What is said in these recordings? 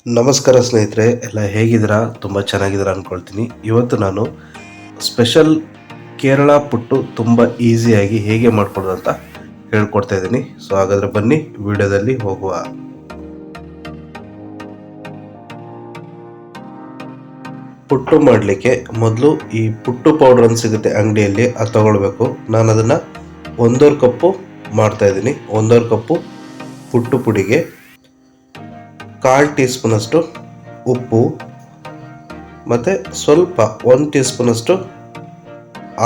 ನಮಸ್ಕಾರ ಸ್ನೇಹಿತರೆ, ಎಲ್ಲ ಹೇಗಿದ್ದೀರಾ? ತುಂಬ ಚೆನ್ನಾಗಿದ್ದೀರಾ ಅಂದ್ಕೊಳ್ತೀನಿ. ಇವತ್ತು ನಾನು ಸ್ಪೆಷಲ್ ಕೇರಳ ಪುಟ್ಟು ತುಂಬ ಈಸಿಯಾಗಿ ಹೇಗೆ ಮಾಡ್ಕೊಳ್ಳೋದು ಅಂತ ಹೇಳ್ಕೊಡ್ತಾ ಇದ್ದೀನಿ. ಸೊ ಹಾಗಾದರೆ ಬನ್ನಿ ವಿಡಿಯೋದಲ್ಲಿ ಹೋಗುವ. ಪುಟ್ಟು ಮಾಡಲಿಕ್ಕೆ ಮೊದಲು ಈ ಪುಟ್ಟು ಪೌಡರ್ ಅಂತ ಸಿಗುತ್ತೆ ಅಂಗಡಿಯಲ್ಲಿ, ಅದು ತಗೊಳ್ಬೇಕು. ನಾನು ಅದನ್ನು 1.5 ಕಪ್ಪು ಮಾಡ್ತಾ ಇದ್ದೀನಿ. 1.5 ಕಪ್ಪು ಪುಟ್ಟು ಪುಡಿಗೆ 1/4 ಟೀ ಸ್ಪೂನಷ್ಟು ಉಪ್ಪು ಮತ್ತು ಸ್ವಲ್ಪ 1 ಟೀ ಸ್ಪೂನಷ್ಟು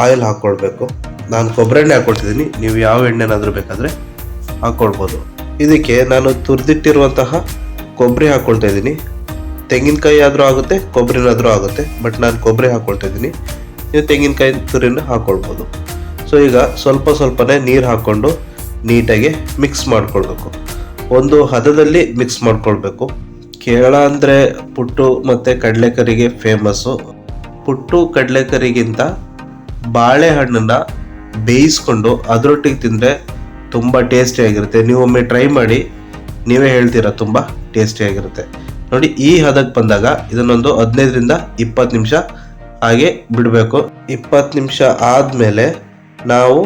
ಆಯಿಲ್ ಹಾಕ್ಕೊಳ್ಬೇಕು. ನಾನು ಕೊಬ್ಬರಿ ಎಣ್ಣೆ ಹಾಕ್ಕೊಳ್ತಿದ್ದೀನಿ, ನೀವು ಯಾವ ಎಣ್ಣೆನಾದರೂ ಬೇಕಾದರೆ ಹಾಕ್ಕೊಳ್ಬೋದು. ಇದಕ್ಕೆ ನಾನು ತುರಿದಿಟ್ಟಿರುವಂತಹ ಕೊಬ್ಬರಿ ಹಾಕ್ಕೊಳ್ತಾ ಇದ್ದೀನಿ. ತೆಂಗಿನಕಾಯಿ ಆದರೂ ಆಗುತ್ತೆ, ಕೊಬ್ಬರಿನಾದರೂ ಆಗುತ್ತೆ, ಬಟ್ ನಾನು ಕೊಬ್ಬರಿ ಹಾಕ್ಕೊಳ್ತಾ ಇದ್ದೀನಿ. ನೀವು ತೆಂಗಿನಕಾಯಿ ತುರಿನ ಹಾಕ್ಕೊಳ್ಬೋದು. ಸೊ ಈಗ ಸ್ವಲ್ಪನೇ ನೀರು ಹಾಕ್ಕೊಂಡು ನೀಟಾಗಿ ಮಿಕ್ಸ್ ಮಾಡ್ಕೊಳ್ಬೇಕು. ಒಂದು ಹದದಲ್ಲಿ ಮಿಕ್ಸ್ ಮಾಡ್ಕೊಳ್ಬೇಕು. ಕೇರಳ ಅಂದರೆ ಪುಟ್ಟು ಮತ್ತು ಕಡಲೆಕರಿಗೆ ಫೇಮಸ್ಸು. ಪುಟ್ಟು ಕಡಲೆಕರಿಗಿಂತ ಬಾಳೆಹಣ್ಣನ್ನು ಬೇಯಿಸ್ಕೊಂಡು ಅದರೊಟ್ಟಿಗೆ ತಿಂದರೆ ತುಂಬ ಟೇಸ್ಟಿಯಾಗಿರುತ್ತೆ. ನೀವು ಒಮ್ಮೆ ಟ್ರೈ ಮಾಡಿ, ನೀವೇ ಹೇಳ್ತೀರಾ ತುಂಬ ಟೇಸ್ಟಿಯಾಗಿರುತ್ತೆ. ನೋಡಿ, ಈ ಹದಕ್ಕೆ ಬಂದಾಗ ಇದನ್ನೊಂದು 15ರಿಂದ 20 ನಿಮಿಷ ಹಾಗೆ ಬಿಡಬೇಕು. 20 ನಿಮಿಷ ಆದಮೇಲೆ ನಾವು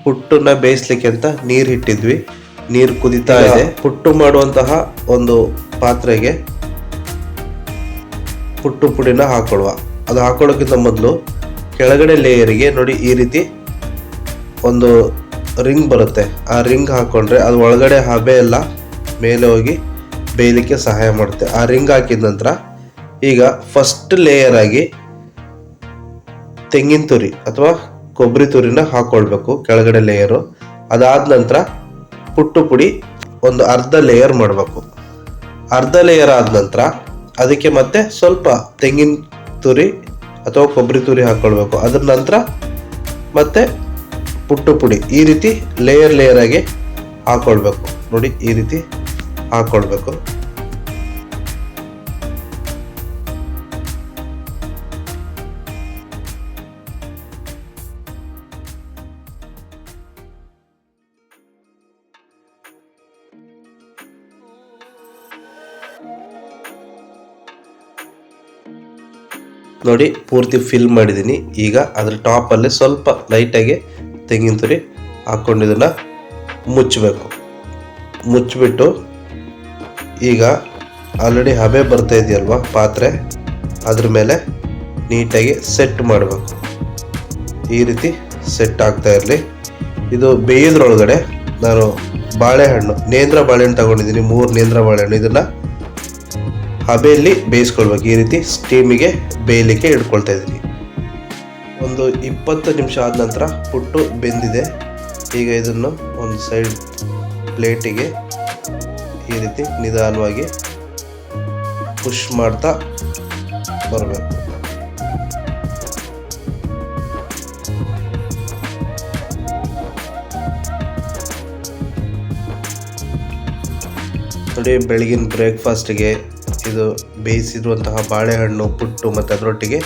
ಪುಟ್ಟನ್ನ ಬೇಯಿಸ್ಲಿಕ್ಕೆ ಅಂತ ನೀರು ಇಟ್ಟಿದ್ವಿ. ನೀರು ಕುದೀತಾ ಇದೆ. ಪುಟ್ಟು ಮಾಡುವಂತಹ ಒಂದು ಪಾತ್ರೆಗೆ ಪುಟ್ಟು ಪುಡಿನ ಹಾಕೊಳ್ಳುವ. ಅದು ಹಾಕೊಳ್ಳೋಕ್ಕಿಂತ ಮೊದಲು ಕೆಳಗಡೆ ಲೇಯರಿಗೆ ನೋಡಿ ಈ ರೀತಿ ಒಂದು ರಿಂಗ್ ಬರುತ್ತೆ. ಆ ರಿಂಗ್ ಹಾಕೊಂಡ್ರೆ ಅದು ಒಳಗಡೆ ಹಬೆ ಎಲ್ಲ ಮೇಲೆ ಹೋಗಿ ಬೇಯಲಿಕ್ಕೆ ಸಹಾಯ ಮಾಡುತ್ತೆ. ಆ ರಿಂಗ್ ಹಾಕಿದ ನಂತರ ಈಗ ಫಸ್ಟ್ ಲೇಯರ್ ಆಗಿ ತೆಂಗಿನ ತುರಿ ಅಥವಾ ಕೊಬ್ಬರಿ ತುರಿನ ಹಾಕೊಳ್ಬೇಕು ಕೆಳಗಡೆ ಲೇಯರು. ಅದಾದ ನಂತರ ಪುಟ್ಟು ಪುಡಿ ಒಂದು ಅರ್ಧ ಲೇಯರ್ ಮಾಡಬೇಕು. ಅರ್ಧ ಲೇಯರ್ ಆದ ನಂತರ ಅದಕ್ಕೆ ಮತ್ತೆ ಸ್ವಲ್ಪ ತೆಂಗಿನ ತುರಿ ಅಥವಾ ಕೊಬ್ಬರಿ ತುರಿ ಹಾಕ್ಕೊಳ್ಬೇಕು. ಅದ್ರ ನಂತರ ಮತ್ತೆ ಪುಟ್ಟು ಪುಡಿ ಈ ರೀತಿ ಲೇಯರ್ ಆಗಿ ಹಾಕ್ಕೊಳ್ಬೇಕು. ನೋಡಿ, ಈ ರೀತಿ ಹಾಕ್ಕೊಳ್ಬೇಕು. ನೋಡಿ, ಪೂರ್ತಿ ಫಿಲ್ ಮಾಡಿದ್ದೀನಿ. ಈಗ ಅದರ ಟಾಪಲ್ಲಿ ಸ್ವಲ್ಪ ಲೈಟಾಗಿ ತೆಂಗಿನ ತುರಿ ಹಾಕ್ಕೊಂಡು ಇದನ್ನು ಮುಚ್ಚಬೇಕು. ಮುಚ್ಚಿಬಿಟ್ಟು ಈಗ ಆಲ್ರೆಡಿ ಹಬೆ ಬರ್ತಾ ಇದೆಯಲ್ವ ಪಾತ್ರೆ, ಅದ್ರ ಮೇಲೆ ನೀಟಾಗಿ ಸೆಟ್ ಮಾಡಬೇಕು. ಈ ರೀತಿ ಸೆಟ್ ಆಗ್ತಾ ಇರಲಿ. ಇದು ಬೇಯೋದ್ರೊಳಗಡೆ ನಾನು ಬಾಳೆಹಣ್ಣು, ನೇಂದ್ರ ಬಾಳೆಹಣ್ಣು ತಗೊಂಡಿದ್ದೀನಿ, 3 ನೇಂದ್ರ ಬಾಳೆಹಣ್ಣು. ಇದನ್ನು ಹಬೆಯಲ್ಲಿ ಬೇಯಿಸ್ಕೊಳ್ಬೇಕು. ಈ ರೀತಿ ಸ್ಟೀಮಿಗೆ ಬೇಯಲಿಕ್ಕೆ ಇಟ್ಕೊಳ್ತಾ ಇದ್ದೀನಿ. ಒಂದು 20 ನಿಮಿಷ ಆದ ನಂತರ ಪುಟ್ಟು ಬೆಂದಿದೆ. ಈಗ ಇದನ್ನು ಒಂದು ಸೈಡ್ ಪ್ಲೇಟಿಗೆ ಈ ರೀತಿ ನಿಧಾನವಾಗಿ ಪುಷ್ ಮಾಡ್ತಾ ಬರಬೇಕು. ನೋಡಿ, ಬೆಳಗಿನ ಬ್ರೇಕ್ಫಾಸ್ಟ್ಗೆ ಇದು ಬೇಯಿಸಿರುವಂತಹ ಬಾಳೆಹಣ್ಣು, ಪುಟ್ಟು ಮತ್ತು ಅದರೊಟ್ಟಿಗೆ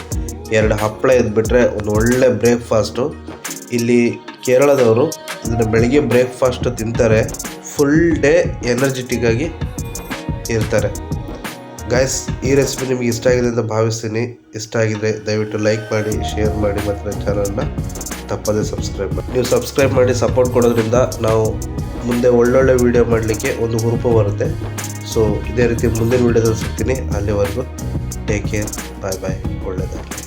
2 ಹಪ್ಪಳ ಎದ್ಬಿಟ್ರೆ ಒಂದು ಒಳ್ಳೆ ಬ್ರೇಕ್ಫಾಸ್ಟು. ಇಲ್ಲಿ ಕೇರಳದವರು ಇದನ್ನು ಬೆಳಿಗ್ಗೆ ಬ್ರೇಕ್ಫಾಸ್ಟ್ ತಿಂತಾರೆ, ಫುಲ್ ಡೇ ಎನರ್ಜೆಟಿಕ್ ಆಗಿ ಇರ್ತಾರೆ. ಗೈಸ್, ಈ ರೆಸಿಪಿ ನಿಮಗೆ ಇಷ್ಟ ಆಗಿದೆ ಅಂತ ಭಾವಿಸ್ತೀನಿ. ಇಷ್ಟ ಆಗಿದ್ರೆ ದಯವಿಟ್ಟು ಲೈಕ್ ಮಾಡಿ, ಶೇರ್ ಮಾಡಿ ಮತ್ತು ನನ್ನ ಚಾನಲ್ನ ತಪ್ಪದೇ ಸಬ್ಸ್ಕ್ರೈಬ್ ಮಾಡಿ. ನೀವು ಸಬ್ಸ್ಕ್ರೈಬ್ ಮಾಡಿ ಸಪೋರ್ಟ್ ಕೊಡೋದ್ರಿಂದ ನಾವು ಮುಂದೆ ಒಳ್ಳೊಳ್ಳೆ ವಿಡಿಯೋ ಮಾಡಲಿಕ್ಕೆ ಒಂದು ಹುರುಪು ಬರುತ್ತೆ. ಸೊ ಇದೇ ರೀತಿ ಮುಂದಿನ ವಿಡಿಯೋದಲ್ಲಿ ಸಿಗ್ತೀನಿ. ಅಲ್ಲಿವರೆಗೂ ಟೇಕ್ ಕೇರ್, ಬಾಯ್ ಬಾಯ್, ಒಳ್ಳೆಯದಾಗಲಿ.